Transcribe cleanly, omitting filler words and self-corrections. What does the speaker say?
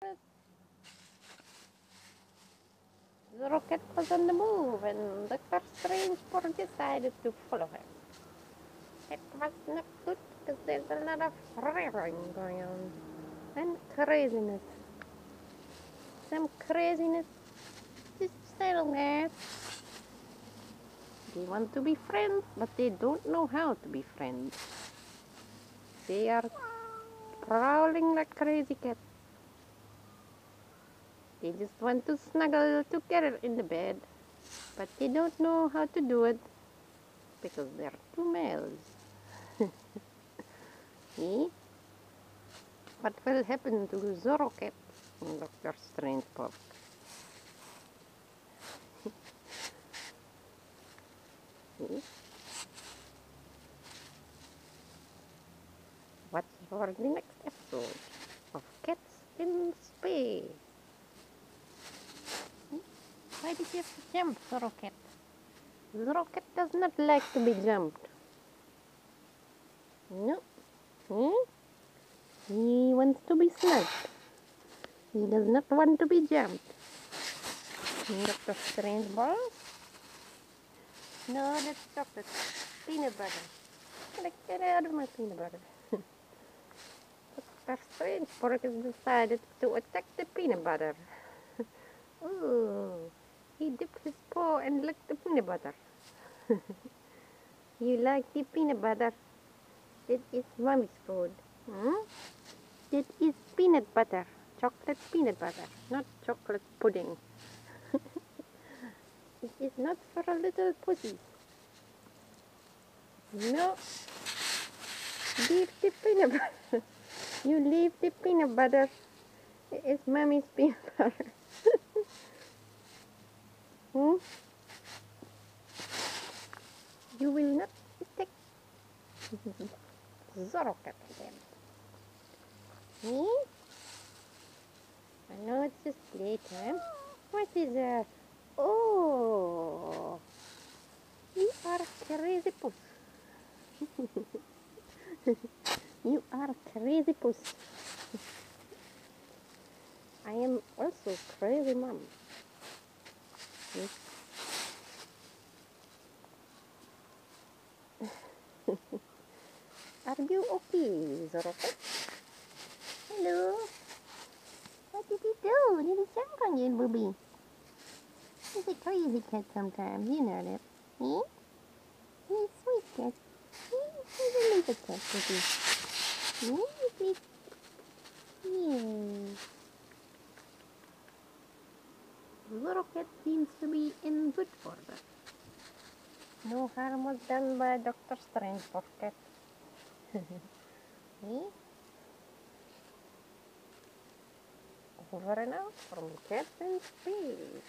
The rocket was on the move, and Doctor Strange decided to follow him. It was not good because there's a lot of rattling going on and craziness. Some craziness is still there. They want to be friends, but they don't know how to be friends. They are prowling like crazy cats. They just want to snuggle together in the bed, but they don't know how to do it because they're two males. See? What will happen to the rocket in Doctor Strange book? See? Watch for the next episode of Cats in Space. Why did you have to jump, the rocket? The rocket does not like to be jumped. No. He wants to be snugged. He does not want to be jumped. Doctor Strange balls? No, that's chocolate. Peanut butter. Get out of my peanut butter. Doctor Strange has decided to attack the peanut butter. Ooh, he dipped his paw and licked the peanut butter. You like the peanut butter? That is mommy's food. That is peanut butter. Chocolate peanut butter, not chocolate pudding. It is not for a little pussy. No. Leave the peanut butter. You leave the peanut butter. It is mommy's peanut butter. You will not take the rocket again. Me? I know it's just playtime. What is that? Oh, you are a crazy puss. You are a crazy puss. I am also crazy mom. Are you okay, the rocket? Hello. What did he do? Did he jump on you, booby? He's a crazy cat sometimes, you know that. Eh? He's a sweet cat. He's a little cat, booby. Sweet. Yeah. The rocket seems to be in good order. No harm was done by Doctor Strange pocket. Eh? Over and out from Cats in Space.